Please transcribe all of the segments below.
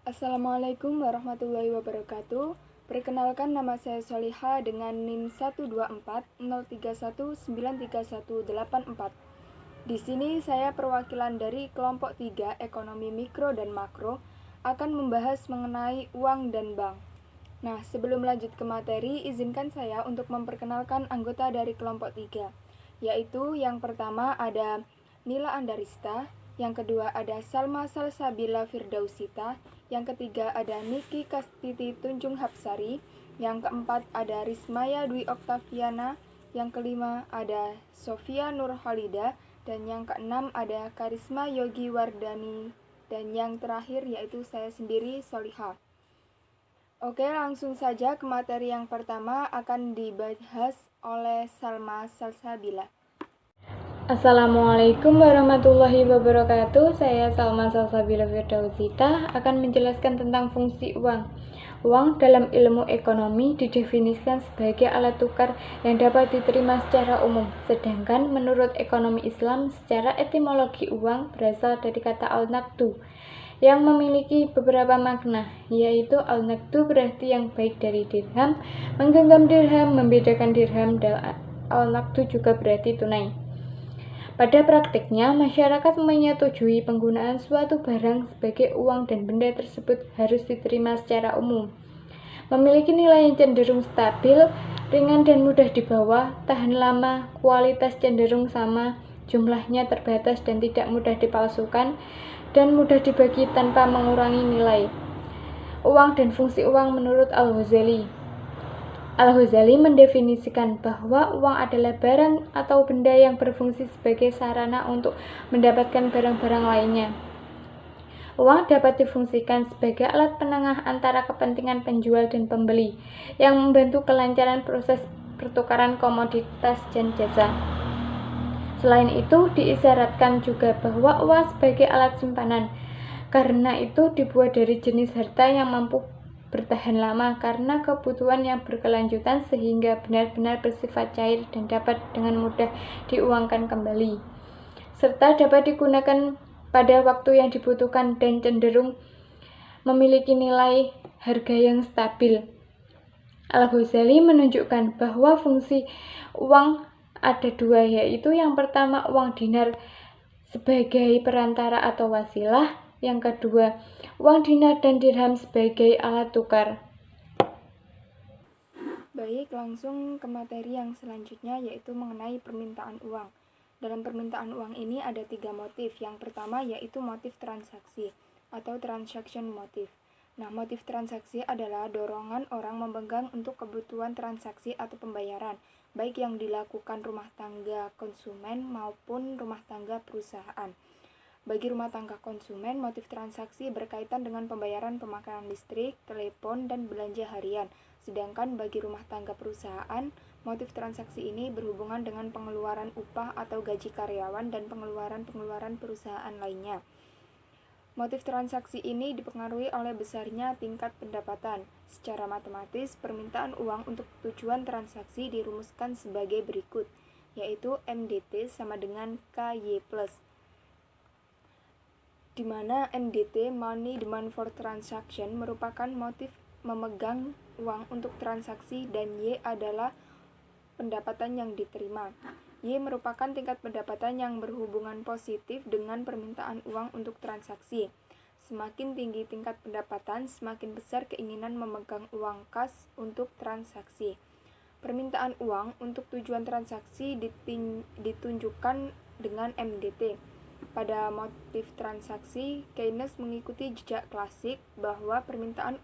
Assalamualaikum warahmatullahi wabarakatuh. Perkenalkan, nama saya Soliha dengan NIM 12403193184. Di sini saya perwakilan dari kelompok 3 Ekonomi Mikro dan Makro akan membahas mengenai uang dan bank. Nah, sebelum lanjut ke materi, izinkan saya untuk memperkenalkan anggota dari kelompok 3, yaitu yang pertama ada Nila Andarista, yang kedua ada Salma Salsabila Firdausita, yang ketiga ada Niki Kastiti Tunjung Hapsari, yang keempat ada Rismaya Dwi Oktaviana, yang kelima ada Sofia Nurhalida, dan yang keenam ada Karisma Yogi Wardani, dan yang terakhir yaitu saya sendiri, Soliha. Oke, langsung saja ke materi yang pertama akan dibahas oleh Salma Salsabila. Assalamualaikum warahmatullahi wabarakatuh. Saya Salma Salsabila Firdausita akan menjelaskan tentang fungsi uang. Uang dalam ilmu ekonomi didefinisikan sebagai alat tukar yang dapat diterima secara umum. Sedangkan menurut ekonomi Islam, secara etimologi uang berasal dari kata al-naqdu yang memiliki beberapa makna, yaitu al-naqdu berarti yang baik dari dirham, menggenggam dirham, membedakan dirham, dan al-naqdu juga berarti tunai. Pada praktiknya, masyarakat menyetujui penggunaan suatu barang sebagai uang dan benda tersebut harus diterima secara umum. Memiliki nilai yang cenderung stabil, ringan dan mudah dibawa, tahan lama, kualitas cenderung sama, jumlahnya terbatas dan tidak mudah dipalsukan, dan mudah dibagi tanpa mengurangi nilai. Uang dan fungsi uang menurut Al-Ghazali. Al-Ghazali mendefinisikan bahwa uang adalah barang atau benda yang berfungsi sebagai sarana untuk mendapatkan barang-barang lainnya. Uang dapat difungsikan sebagai alat penengah antara kepentingan penjual dan pembeli, yang membantu kelancaran proses pertukaran komoditas dan jasa. Selain itu, diisyaratkan juga bahwa uang sebagai alat simpanan, karena itu dibuat dari jenis harta yang mampu bertahan lama karena kebutuhan yang berkelanjutan sehingga benar-benar bersifat cair dan dapat dengan mudah diuangkan kembali, serta dapat digunakan pada waktu yang dibutuhkan dan cenderung memiliki nilai harga yang stabil. Al-Ghazali menunjukkan bahwa fungsi uang ada dua, yaitu yang pertama uang dinar sebagai perantara atau wasilah, yang kedua uang dinar dan dirham sebagai alat tukar. Baik, langsung ke materi yang selanjutnya yaitu mengenai permintaan uang. Dalam permintaan uang ini ada 3 motif. Yang pertama yaitu motif transaksi atau transaction motif. Nah, motif transaksi adalah dorongan orang memegang untuk kebutuhan transaksi atau pembayaran, baik yang dilakukan rumah tangga konsumen maupun rumah tangga perusahaan. Bagi rumah tangga konsumen, motif transaksi berkaitan dengan pembayaran pemakaian listrik, telepon, dan belanja harian. Sedangkan bagi rumah tangga perusahaan, motif transaksi ini berhubungan dengan pengeluaran upah atau gaji karyawan dan pengeluaran-pengeluaran perusahaan lainnya. Motif transaksi ini dipengaruhi oleh besarnya tingkat pendapatan. Secara matematis, permintaan uang untuk tujuan transaksi dirumuskan sebagai berikut, yaitu MDT sama dengan KY+, di mana MDT (Money Demand for Transaction) merupakan motif memegang uang untuk transaksi dan Y adalah pendapatan yang diterima. Y merupakan tingkat pendapatan yang berhubungan positif dengan permintaan uang untuk transaksi. Semakin tinggi tingkat pendapatan, semakin besar keinginan memegang uang kas untuk transaksi. Permintaan uang untuk tujuan transaksi ditunjukkan dengan MDT. Pada motif transaksi, Keynes mengikuti jejak klasik bahwa permintaan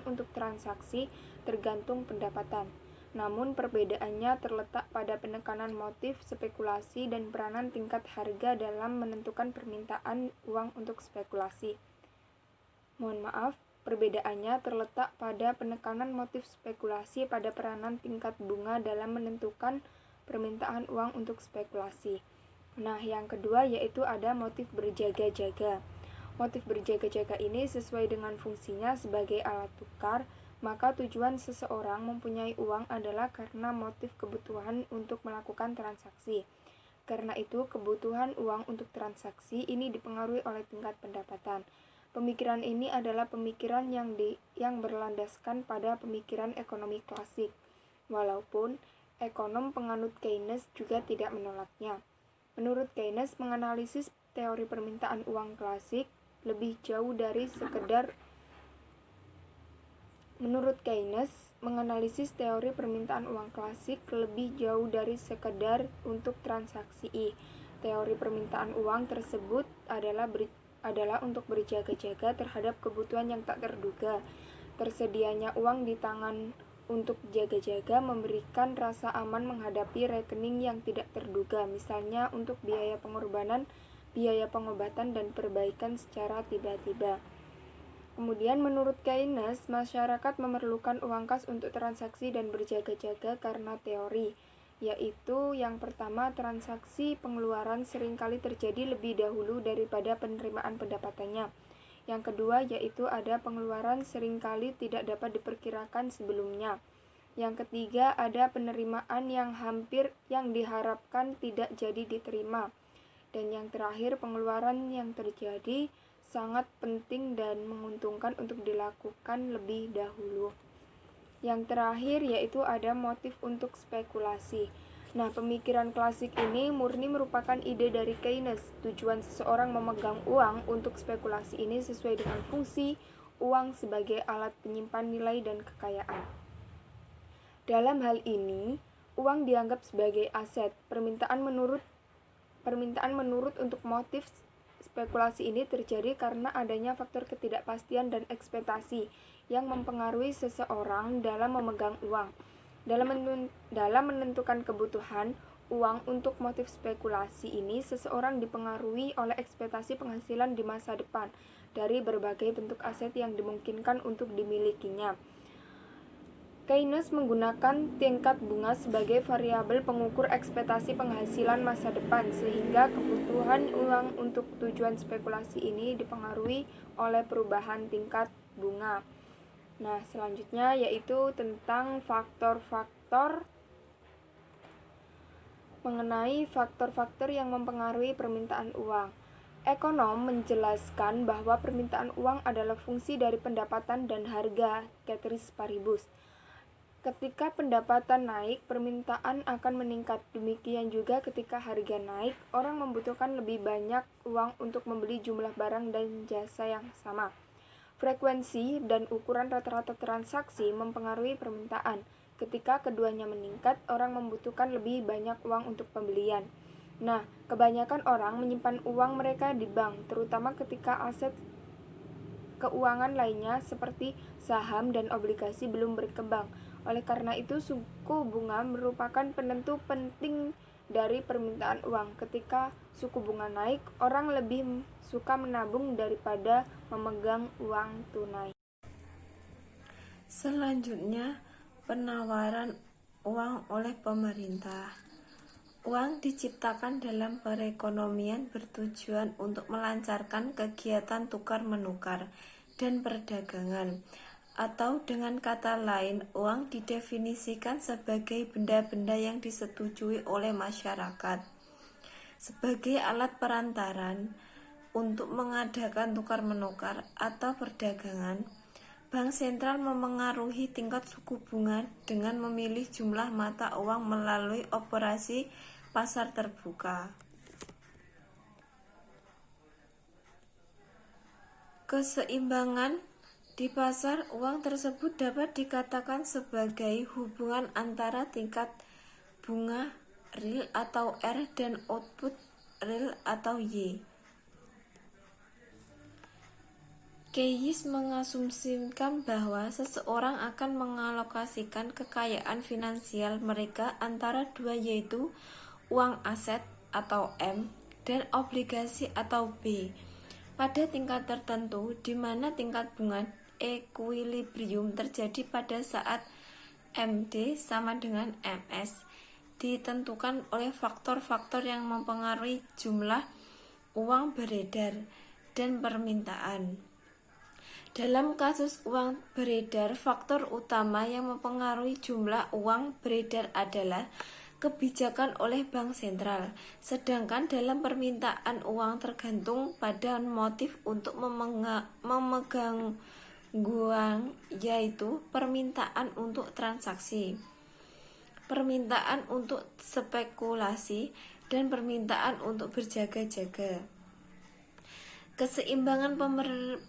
untuk transaksi tergantung pendapatan. Namun perbedaannya terletak pada penekanan motif spekulasi dan peranan tingkat harga dalam menentukan permintaan uang untuk spekulasi. Perbedaannya terletak pada penekanan motif spekulasi pada peranan tingkat bunga dalam menentukan permintaan uang untuk spekulasi. Nah, yang kedua yaitu ada motif berjaga-jaga. Motif berjaga-jaga ini sesuai dengan fungsinya sebagai alat tukar, maka tujuan seseorang mempunyai uang adalah karena motif kebutuhan untuk melakukan transaksi. Karena itu, kebutuhan uang untuk transaksi ini dipengaruhi oleh tingkat pendapatan. Pemikiran ini adalah pemikiran yang berlandaskan pada pemikiran ekonomi klasik, walaupun ekonom penganut Keynes juga tidak menolaknya. Menurut Keynes, menganalisis teori permintaan uang klasik lebih jauh dari sekedar untuk transaksi. Teori permintaan uang tersebut adalah untuk berjaga-jaga terhadap kebutuhan yang tak terduga. Tersedianya uang di tangan untuk jaga-jaga memberikan rasa aman menghadapi rekening yang tidak terduga, misalnya untuk biaya pengorbanan, biaya pengobatan, dan perbaikan secara tiba-tiba. Kemudian menurut Keynes, masyarakat memerlukan uang kas untuk transaksi dan berjaga-jaga karena teori, yaitu yang pertama, transaksi pengeluaran seringkali terjadi lebih dahulu daripada penerimaan pendapatannya. Yang kedua, yaitu ada pengeluaran seringkali tidak dapat diperkirakan sebelumnya. Yang ketiga, ada penerimaan yang diharapkan tidak jadi diterima. Dan yang terakhir, pengeluaran yang terjadi sangat penting dan menguntungkan untuk dilakukan lebih dahulu. Yang terakhir, yaitu ada motif untuk spekulasi. Nah, pemikiran klasik ini murni merupakan ide dari Keynes. Tujuan seseorang memegang uang untuk spekulasi ini sesuai dengan fungsi uang sebagai alat penyimpan nilai dan kekayaan. Dalam hal ini, uang dianggap sebagai aset. Permintaan menurut untuk motif spekulasi ini terjadi karena adanya faktor ketidakpastian dan ekspektasi yang mempengaruhi seseorang dalam memegang uang. Dalam menentukan kebutuhan uang untuk motif spekulasi ini, seseorang dipengaruhi oleh ekspektasi penghasilan di masa depan dari berbagai bentuk aset yang dimungkinkan untuk dimilikinya. Keynes menggunakan tingkat bunga sebagai variabel pengukur ekspektasi penghasilan masa depan, sehingga kebutuhan uang untuk tujuan spekulasi ini dipengaruhi oleh perubahan tingkat bunga. Nah, selanjutnya yaitu tentang mengenai faktor-faktor yang mempengaruhi permintaan uang. Ekonom menjelaskan bahwa permintaan uang adalah fungsi dari pendapatan dan harga, ceteris paribus. Ketika pendapatan naik, permintaan akan meningkat. Demikian juga ketika harga naik, orang membutuhkan lebih banyak uang untuk membeli jumlah barang dan jasa yang sama. Frekuensi dan ukuran rata-rata transaksi mempengaruhi permintaan. Ketika keduanya meningkat, orang membutuhkan lebih banyak uang untuk pembelian. Nah, kebanyakan orang menyimpan uang mereka di bank, terutama ketika aset keuangan lainnya seperti saham dan obligasi belum berkembang. Oleh karena itu, suku bunga merupakan penentu penting dari permintaan uang. Ketika suku bunga naik, orang lebih suka menabung daripada memegang uang tunai. Selanjutnya, penawaran uang oleh pemerintah. Uang diciptakan dalam perekonomian bertujuan untuk melancarkan kegiatan tukar-menukar dan perdagangan. Atau dengan kata lain, uang didefinisikan sebagai benda-benda yang disetujui oleh masyarakat sebagai alat perantaran untuk mengadakan tukar-menukar atau perdagangan. Bank sentral memengaruhi tingkat suku bunga dengan memilih jumlah mata uang melalui operasi pasar terbuka. Keseimbangan di pasar uang tersebut dapat dikatakan sebagai hubungan antara tingkat bunga real atau R dan output real atau Y. Keynes mengasumsikan bahwa seseorang akan mengalokasikan kekayaan finansial mereka antara dua, yaitu uang aset atau M dan obligasi atau B, pada tingkat tertentu, di mana tingkat bunga equilibrium terjadi pada saat MD sama dengan MS, ditentukan oleh faktor-faktor yang mempengaruhi jumlah uang beredar dan permintaan. Dalam kasus uang beredar, faktor utama yang mempengaruhi jumlah uang beredar adalah kebijakan oleh bank sentral, sedangkan dalam permintaan uang tergantung pada motif untuk memegang uang, yaitu permintaan untuk transaksi, permintaan untuk spekulasi, dan permintaan untuk berjaga-jaga. Keseimbangan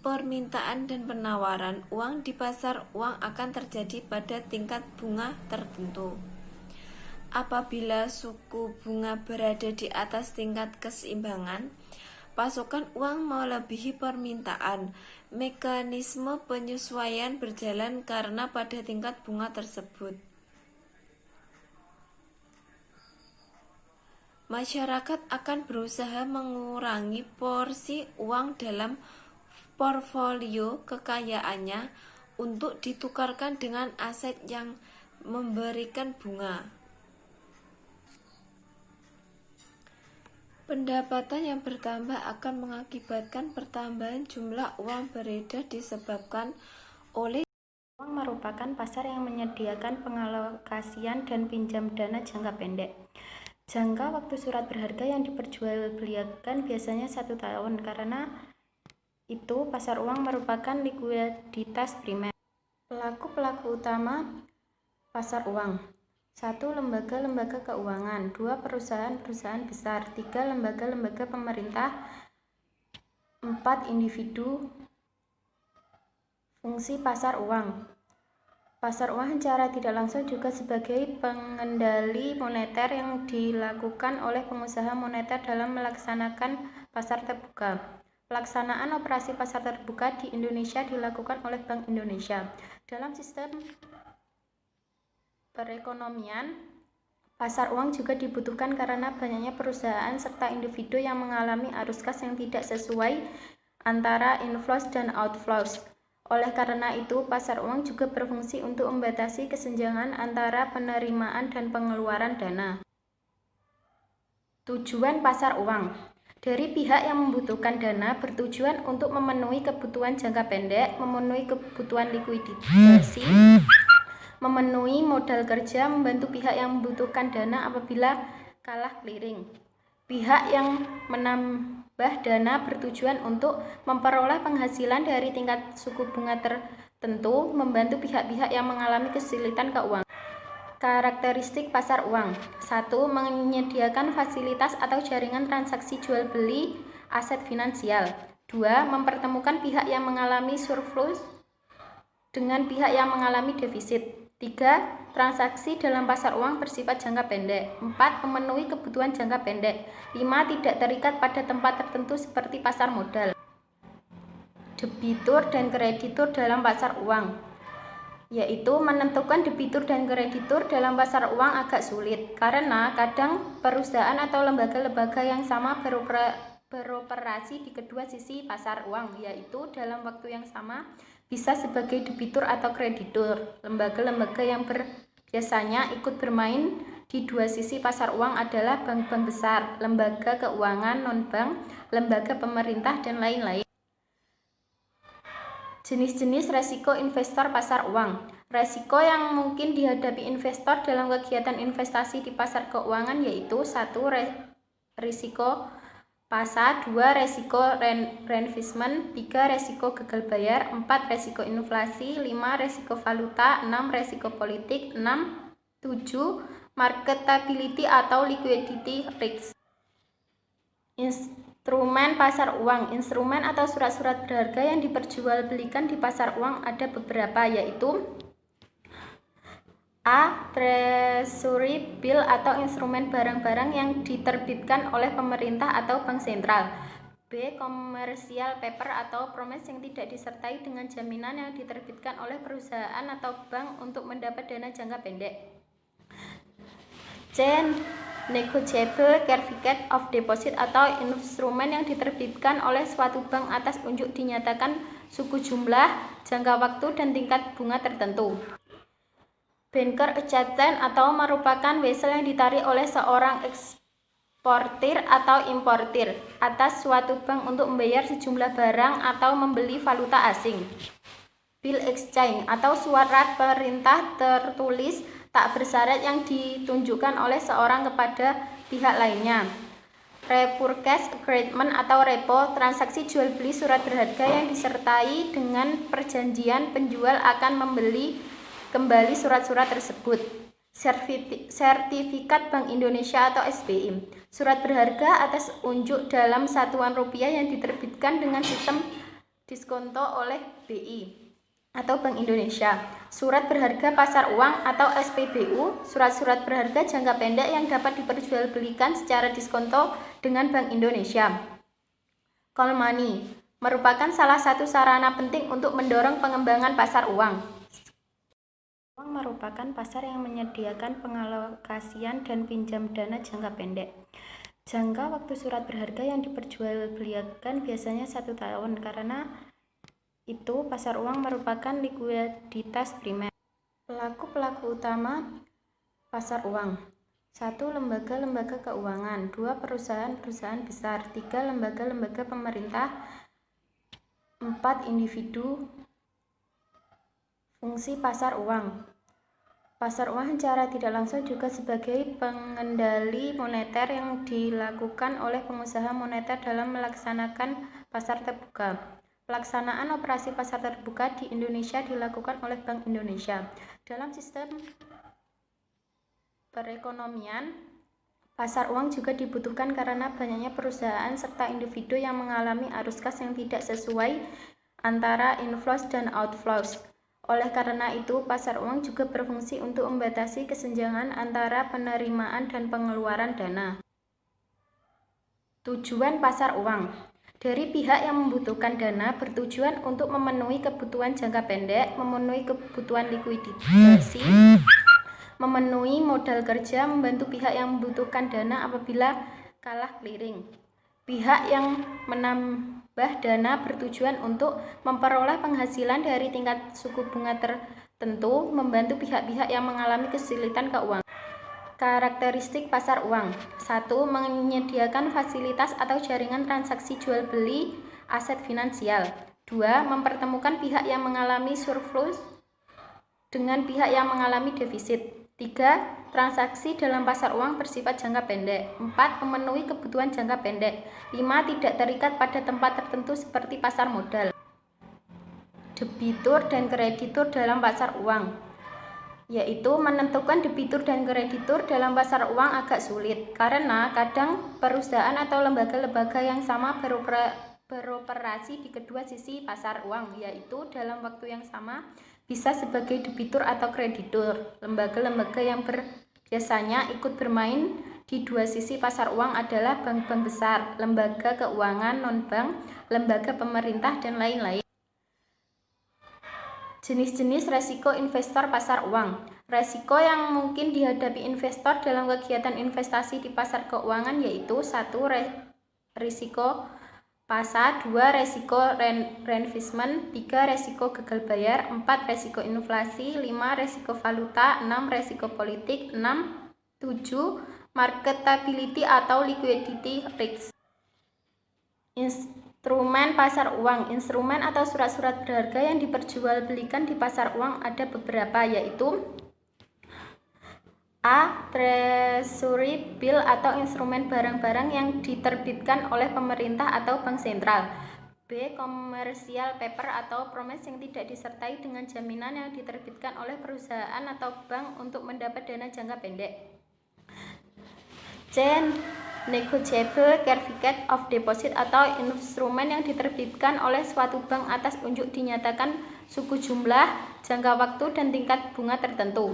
permintaan dan penawaran uang di pasar uang akan terjadi pada tingkat bunga tertentu. Apabila suku bunga berada di atas tingkat keseimbangan, pasokan uang melebihi permintaan. Mekanisme penyesuaian berjalan karena pada tingkat bunga tersebut, masyarakat akan berusaha mengurangi porsi uang dalam portofolio kekayaannya untuk ditukarkan dengan aset yang memberikan bunga. Pendapatan yang bertambah akan mengakibatkan pertambahan jumlah uang beredar disebabkan oleh uang merupakan pasar yang menyediakan pengalokasian dan pinjam dana jangka pendek. Jangka waktu surat berharga yang diperjualbelikan biasanya 1 tahun. Karena itu pasar uang merupakan likuiditas primer. Pelaku-pelaku utama pasar uang: 1. Lembaga-lembaga keuangan. 2. Perusahaan-perusahaan besar. 3. Lembaga-lembaga pemerintah. 4. Individu. Fungsi pasar uang. Pasar uang secara tidak langsung juga sebagai pengendali moneter yang dilakukan oleh pengusaha moneter dalam melaksanakan pasar terbuka. Pelaksanaan operasi pasar terbuka di Indonesia dilakukan oleh Bank Indonesia. Dalam sistem perekonomian, pasar uang juga dibutuhkan karena banyaknya perusahaan serta individu yang mengalami arus kas yang tidak sesuai antara inflows dan outflows. Oleh karena itu, pasar uang juga berfungsi untuk membatasi kesenjangan antara penerimaan dan pengeluaran dana. Tujuan pasar uang dari pihak yang membutuhkan dana bertujuan untuk memenuhi kebutuhan jangka pendek, memenuhi kebutuhan likuidasi, memenuhi modal kerja, membantu pihak yang membutuhkan dana apabila kalah clearing. Pihak yang menambah dana bertujuan untuk memperoleh penghasilan dari tingkat suku bunga tertentu, membantu pihak-pihak yang mengalami kesulitan keuangan. Karakteristik pasar uang: 1. Menyediakan fasilitas atau jaringan transaksi jual beli aset finansial. 2. Mempertemukan pihak yang mengalami surplus dengan pihak yang mengalami defisit. 3. Transaksi dalam pasar uang bersifat jangka pendek. 4. Memenuhi kebutuhan jangka pendek. 5. Tidak terikat pada tempat tertentu seperti pasar modal. Debitur dan kreditur dalam pasar uang, yaitu menentukan debitur dan kreditur dalam pasar uang agak sulit karena kadang perusahaan atau lembaga-lembaga yang sama beroperasi di kedua sisi pasar uang, yaitu dalam waktu yang sama bisa sebagai debitur atau kreditur. Lembaga-lembaga yang biasanya ikut bermain di dua sisi pasar uang adalah bank-bank besar, lembaga keuangan non-bank, lembaga pemerintah, dan lain-lain. Jenis-jenis resiko investor pasar uang. Resiko yang mungkin dihadapi investor dalam kegiatan investasi di pasar keuangan yaitu 1. Risiko pasar, 2. Resiko reinvestment, 3. Resiko gagal bayar, 4. Resiko inflasi, 5. Resiko valuta, 6. Resiko politik, 7. Marketability atau liquidity risk. Instrumen pasar uang. Instrumen atau surat-surat berharga yang diperjualbelikan di pasar uang ada beberapa, yaitu A. Treasury bill atau instrumen barang-barang yang diterbitkan oleh pemerintah atau bank sentral. B. Commercial paper atau promise yang tidak disertai dengan jaminan yang diterbitkan oleh perusahaan atau bank untuk mendapat dana jangka pendek. C. Negotiable certificate of deposit atau instrumen yang diterbitkan oleh suatu bank atas unjuk dinyatakan suku jumlah, jangka waktu, dan tingkat bunga tertentu. Banker acceptance atau merupakan wesel yang ditarik oleh seorang eksportir atau importir atas suatu bank untuk membayar sejumlah barang atau membeli valuta asing. Bill exchange atau surat perintah tertulis tak bersyarat yang ditunjukkan oleh seorang kepada pihak lainnya. Repurchase agreement atau repo, transaksi jual beli surat berharga yang disertai dengan perjanjian penjual akan membeli kembali surat-surat tersebut. Sertifikat Bank Indonesia atau SBI, surat berharga atas unjuk dalam satuan rupiah yang diterbitkan dengan sistem diskonto oleh BI atau Bank Indonesia. Surat berharga pasar uang atau SPBU, surat-surat berharga jangka pendek yang dapat diperjualbelikan secara diskonto dengan Bank Indonesia. Call money merupakan salah satu sarana penting untuk mendorong pengembangan pasar uang. Uang merupakan pasar yang menyediakan pengalokasian dan pinjam dana jangka pendek. Jangka waktu surat berharga yang diperjualbelikan biasanya 1 tahun, karena itu pasar uang merupakan likuiditas primer. Pelaku-pelaku utama pasar uang: 1. Lembaga-lembaga keuangan. 2. Perusahaan-perusahaan besar. 3. Lembaga-lembaga pemerintah. 4. Individu. Fungsi pasar uang. Pasar uang secara tidak langsung juga sebagai pengendali moneter yang dilakukan oleh pengusaha moneter dalam melaksanakan pasar terbuka. Pelaksanaan operasi pasar terbuka di Indonesia dilakukan oleh Bank Indonesia. Dalam sistem perekonomian, pasar uang juga dibutuhkan karena banyaknya perusahaan serta individu yang mengalami arus kas yang tidak sesuai antara inflows dan outflows. Oleh karena itu, pasar uang juga berfungsi untuk membatasi kesenjangan antara penerimaan dan pengeluaran dana. Tujuan pasar uang: dari pihak yang membutuhkan dana bertujuan untuk memenuhi kebutuhan jangka pendek, memenuhi kebutuhan likuidasi, memenuhi modal kerja, membantu pihak yang membutuhkan dana apabila kalah clearing. Pihak yang menambah dana bertujuan untuk memperoleh penghasilan dari tingkat suku bunga tertentu, membantu pihak-pihak yang mengalami kesulitan keuangan. Karakteristik pasar uang: 1. Menyediakan fasilitas atau jaringan transaksi jual beli aset finansial. 2. Mempertemukan pihak yang mengalami surplus dengan pihak yang mengalami defisit. 3. Transaksi dalam pasar uang bersifat jangka pendek. 4. Memenuhi kebutuhan jangka pendek. 5. Tidak terikat pada tempat tertentu seperti pasar modal. Debitur dan kreditur dalam pasar uang, yaitu menentukan debitur dan kreditur dalam pasar uang agak sulit, karena kadang perusahaan atau lembaga-lembaga yang sama beroperasi di kedua sisi pasar uang, yaitu dalam waktu yang sama bisa sebagai debitur atau kreditur. Lembaga-lembaga yang biasanya ikut bermain di dua sisi pasar uang adalah bank-bank besar, lembaga keuangan non-bank, lembaga pemerintah, dan lain-lain. Jenis-jenis resiko investor pasar uang. Resiko yang mungkin dihadapi investor dalam kegiatan investasi di pasar keuangan yaitu 1. Risiko pasar, 2. Resiko reinvestment, 3. Resiko gagal bayar, 4. Resiko inflasi, 5. Resiko valuta, 6. Resiko politik, 7. Marketability atau liquidity risk. Instrumen pasar uang. Instrumen atau surat-surat berharga yang diperjualbelikan di pasar uang ada beberapa, yaitu A. Treasury bill atau instrumen barang-barang yang diterbitkan oleh pemerintah atau bank sentral. B. Commercial paper atau promise yang tidak disertai dengan jaminan yang diterbitkan oleh perusahaan atau bank untuk mendapat dana jangka pendek. C. Negotiable certificate of deposit atau instrumen yang diterbitkan oleh suatu bank atas unjuk dinyatakan suku jumlah, jangka waktu, dan tingkat bunga tertentu.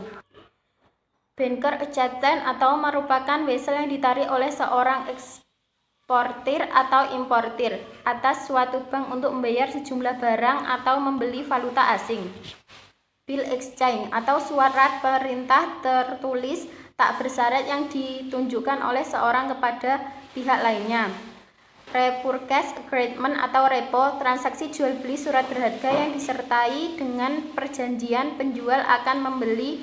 Banker acceptance atau merupakan wesel yang ditarik oleh seorang eksportir atau importir atas suatu bank untuk membayar sejumlah barang atau membeli valuta asing. Bill exchange atau surat perintah tertulis tak bersyarat yang ditunjukkan oleh seorang kepada pihak lainnya. Repurchase agreement atau repo, transaksi jual beli surat berharga yang disertai dengan perjanjian penjual akan membeli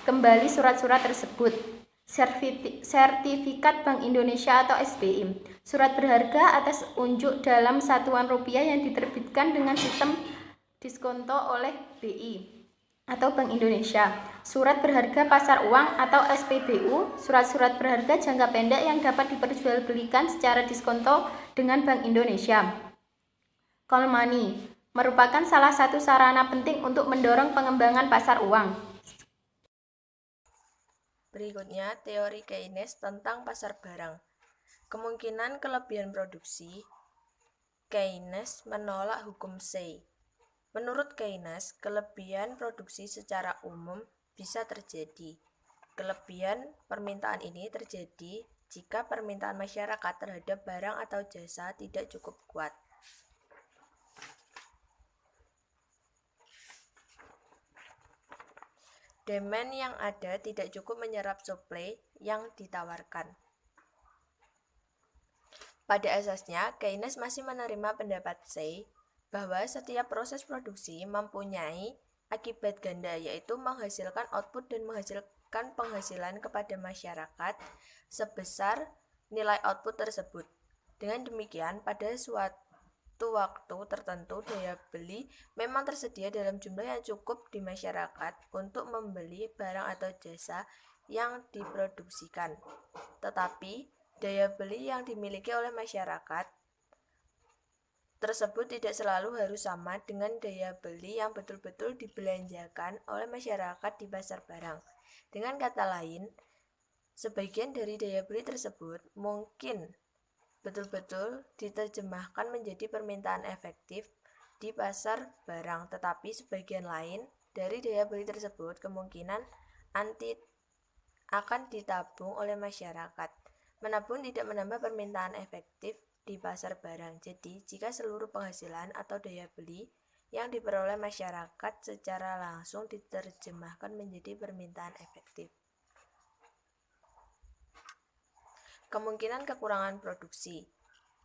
kembali surat-surat tersebut. Sertifikat Bank Indonesia atau SBI, surat berharga atas unjuk dalam satuan rupiah yang diterbitkan dengan sistem diskonto oleh BI atau Bank Indonesia, surat berharga pasar uang atau SPBU, surat-surat berharga jangka pendek yang dapat diperjualbelikan secara diskonto dengan Bank Indonesia. Call money merupakan salah satu sarana penting untuk mendorong pengembangan pasar uang. Berikutnya, teori Keynes tentang pasar barang. Kemungkinan kelebihan produksi. Keynes menolak hukum Say. Menurut Keynes, kelebihan produksi secara umum bisa terjadi. Kelebihan permintaan ini terjadi jika permintaan masyarakat terhadap barang atau jasa tidak cukup kuat. Demand yang ada tidak cukup menyerap supply yang ditawarkan. Pada asasnya, Keynes masih menerima pendapat Say bahwa setiap proses produksi mempunyai akibat ganda, yaitu menghasilkan output dan menghasilkan penghasilan kepada masyarakat sebesar nilai output tersebut. Dengan demikian, pada suatu waktu tertentu daya beli memang tersedia dalam jumlah yang cukup di masyarakat untuk membeli barang atau jasa yang diproduksikan. Tetapi, daya beli yang dimiliki oleh masyarakat tersebut tidak selalu harus sama dengan daya beli yang betul-betul dibelanjakan oleh masyarakat di pasar barang. Dengan kata lain, sebagian dari daya beli tersebut mungkin betul-betul diterjemahkan menjadi permintaan efektif di pasar barang, tetapi sebagian lain dari daya beli tersebut kemungkinan akan ditabung oleh masyarakat. Menabung tidak menambah permintaan efektif di pasar barang. Jadi, jika seluruh penghasilan atau daya beli yang diperoleh masyarakat secara langsung diterjemahkan menjadi permintaan efektif. Kemungkinan kekurangan produksi.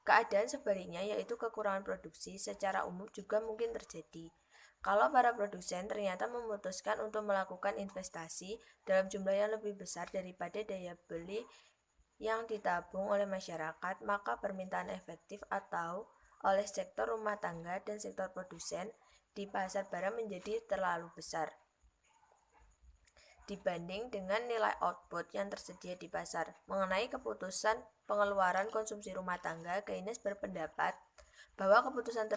Keadaan sebaliknya, yaitu kekurangan produksi secara umum juga mungkin terjadi. Kalau para produsen ternyata memutuskan untuk melakukan investasi dalam jumlah yang lebih besar daripada daya beli yang ditabung oleh masyarakat, maka permintaan efektif atau oleh sektor rumah tangga dan sektor produsen di pasar barang menjadi terlalu besar dibanding dengan nilai output yang tersedia di pasar. Mengenai keputusan pengeluaran konsumsi rumah tangga, Keynes berpendapat bahwa keputusan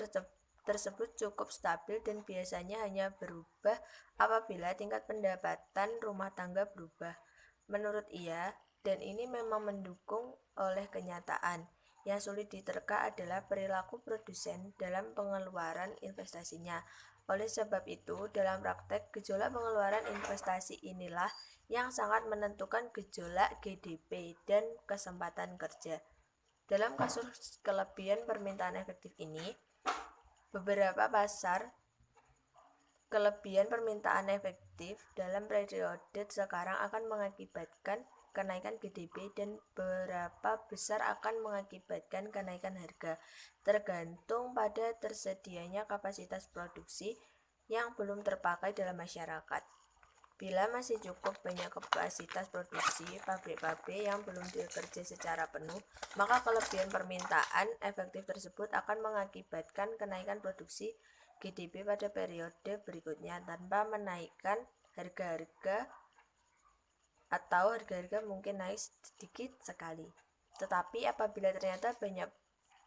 tersebut cukup stabil dan biasanya hanya berubah apabila tingkat pendapatan rumah tangga berubah. Menurut ia, dan ini memang mendukung oleh kenyataan, yang sulit diterka adalah perilaku produsen dalam pengeluaran investasinya. Oleh sebab itu, dalam praktek, gejolak pengeluaran investasi inilah yang sangat menentukan gejolak GDP dan kesempatan kerja. Dalam kasus kelebihan permintaan efektif ini, beberapa pasar kelebihan permintaan efektif dalam periode sekarang akan mengakibatkan kenaikan GDP dan berapa besar akan mengakibatkan kenaikan harga, tergantung pada tersedianya kapasitas produksi yang belum terpakai dalam masyarakat. Bila masih cukup banyak kapasitas produksi pabrik-pabrik yang belum bekerja secara penuh, maka kelebihan permintaan efektif tersebut akan mengakibatkan kenaikan produksi GDP pada periode berikutnya tanpa menaikkan harga-harga atau harga-harga mungkin naik sedikit sekali. Tetapi apabila ternyata banyak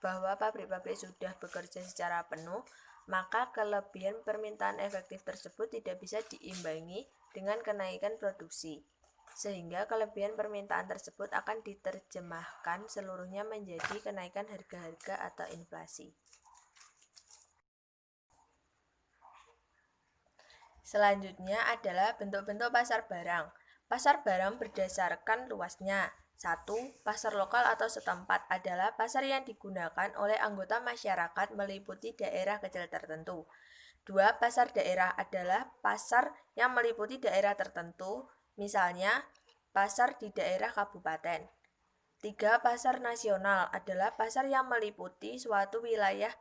bahwa pabrik-pabrik sudah bekerja secara penuh, maka kelebihan permintaan efektif tersebut tidak bisa diimbangi dengan kenaikan produksi, sehingga kelebihan permintaan tersebut akan diterjemahkan seluruhnya menjadi kenaikan harga-harga atau inflasi. Selanjutnya adalah bentuk-bentuk pasar barang. Pasar barang berdasarkan luasnya. 1. Pasar lokal atau setempat adalah pasar yang digunakan oleh anggota masyarakat meliputi daerah kecil tertentu. 2. Pasar daerah adalah pasar yang meliputi daerah tertentu, misalnya pasar di daerah kabupaten. 3. Pasar nasional adalah pasar yang meliputi suatu wilayah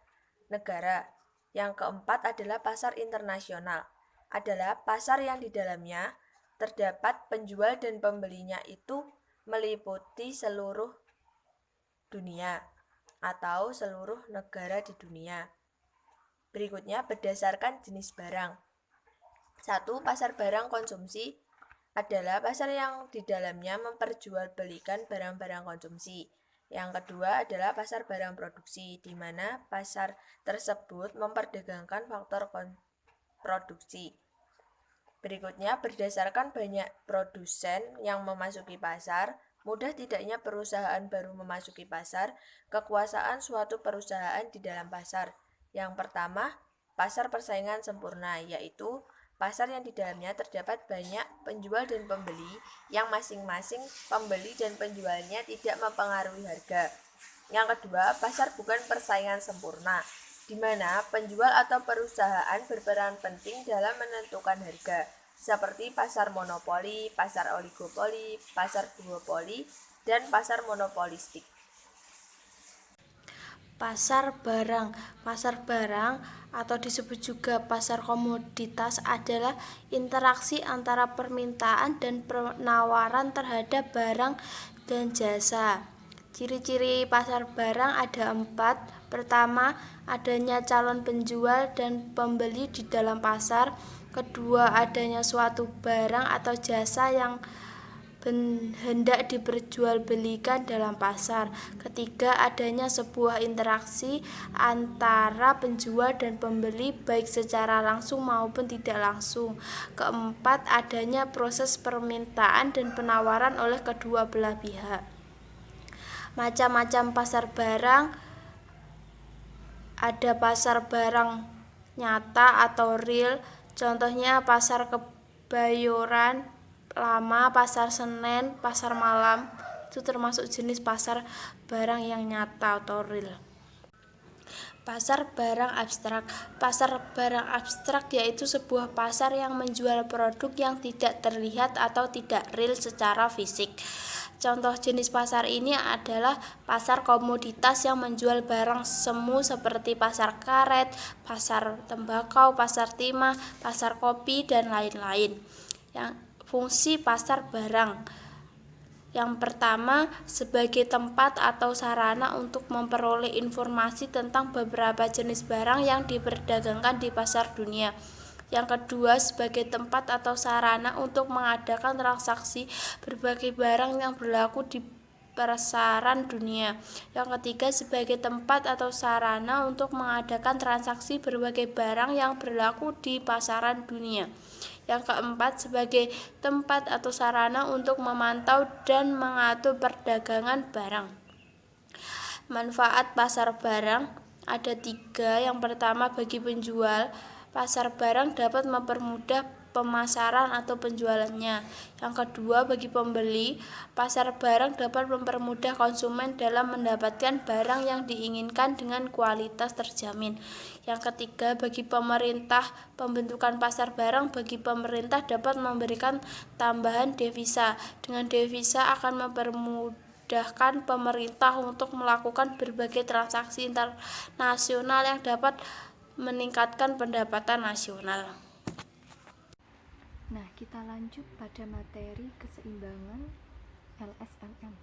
negara. Yang keempat adalah pasar internasional, adalah pasar yang di dalamnya terdapat penjual dan pembelinya itu meliputi seluruh dunia atau seluruh negara di dunia. Berikutnya berdasarkan jenis barang. 1. Pasar barang konsumsi adalah pasar yang di dalamnya memperjualbelikan barang-barang konsumsi. Yang kedua adalah pasar barang produksi, di mana pasar tersebut memperdagangkan faktor produksi. Berikutnya, berdasarkan banyak produsen yang memasuki pasar, mudah tidaknya perusahaan baru memasuki pasar, kekuasaan suatu perusahaan di dalam pasar. Yang pertama, pasar persaingan sempurna, yaitu pasar yang di dalamnya terdapat banyak penjual dan pembeli yang masing-masing pembeli dan penjualnya tidak mempengaruhi harga. Yang kedua, pasar bukan persaingan sempurna, di mana penjual atau perusahaan berperan penting dalam menentukan harga, seperti pasar monopoli, pasar oligopoli, pasar duopoli, dan pasar monopolistik. Pasar barang atau disebut juga pasar komoditas adalah interaksi antara permintaan dan penawaran terhadap barang dan jasa. Ciri-ciri pasar barang ada 4. Pertama, adanya calon penjual dan pembeli di dalam pasar. Kedua, adanya suatu barang atau jasa yang hendak diperjualbelikan dalam pasar. Ketiga, adanya sebuah interaksi antara penjual dan pembeli baik secara langsung maupun tidak langsung. Keempat, adanya proses permintaan dan penawaran oleh kedua belah pihak. Macam-macam pasar barang ada pasar barang nyata atau real, contohnya pasar Kebayoran Lama, pasar Senen, pasar malam, itu termasuk jenis pasar barang yang nyata atau real. Pasar barang abstrak. Pasar barang abstrak yaitu sebuah pasar yang menjual produk yang tidak terlihat atau tidak real secara fisik. Contoh jenis pasar ini adalah pasar komoditas yang menjual barang semu seperti pasar karet, pasar tembakau, pasar timah, pasar kopi, dan lain-lain. Fungsi pasar barang. Yang pertama, sebagai tempat atau sarana untuk memperoleh informasi tentang beberapa jenis barang yang diperdagangkan di pasar dunia. Yang kedua, sebagai tempat atau sarana untuk mengadakan transaksi berbagai barang yang berlaku di pasaran dunia. Yang ketiga, sebagai tempat atau sarana untuk mengadakan transaksi berbagai barang yang berlaku di pasaran dunia. Yang keempat, sebagai tempat atau sarana untuk memantau dan mengatur perdagangan barang. Manfaat pasar barang ada 3. Yang pertama, bagi penjual, pasar barang dapat mempermudah pemasaran atau penjualannya. Yang kedua, bagi pembeli, pasar barang dapat mempermudah konsumen dalam mendapatkan barang yang diinginkan dengan kualitas terjamin. Yang ketiga, bagi pemerintah, pembentukan pasar barang bagi pemerintah dapat memberikan tambahan devisa. Dengan devisa akan mempermudahkan pemerintah untuk melakukan berbagai transaksi internasional yang dapat meningkatkan pendapatan nasional. Nah, kita lanjut pada materi keseimbangan LSMM.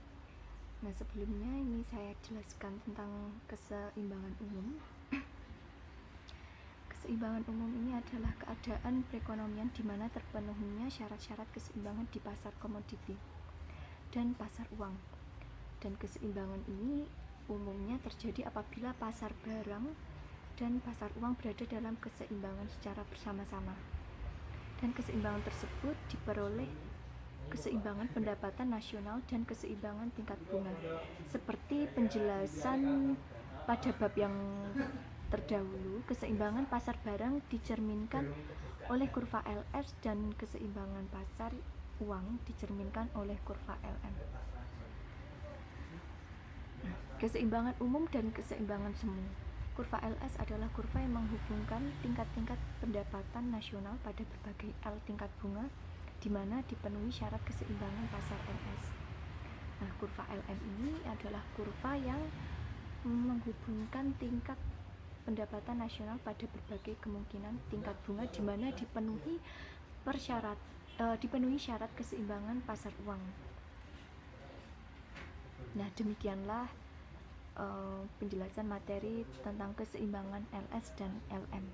Nah, sebelumnya ini saya jelaskan tentang keseimbangan umum. Keseimbangan umum ini adalah keadaan perekonomian di mana terpenuhinya syarat-syarat keseimbangan di pasar komoditi dan pasar uang. Dan keseimbangan ini umumnya terjadi apabila pasar barang dan pasar uang berada dalam keseimbangan secara bersama-sama. Dan keseimbangan tersebut diperoleh keseimbangan pendapatan nasional dan keseimbangan tingkat bunga. Seperti penjelasan pada bab yang terdahulu, keseimbangan pasar barang dicerminkan oleh kurva LS dan keseimbangan pasar uang dicerminkan oleh kurva LM. Keseimbangan umum dan keseimbangan semu. Kurva LS adalah kurva yang menghubungkan tingkat-tingkat pendapatan nasional pada berbagai L tingkat bunga, di mana dipenuhi syarat keseimbangan pasar LS. Nah, kurva LM ini adalah kurva yang menghubungkan tingkat pendapatan nasional pada berbagai kemungkinan tingkat bunga, di mana dipenuhi syarat keseimbangan pasar uang. Nah, demikianlah penjelasan materi tentang keseimbangan LS dan LM.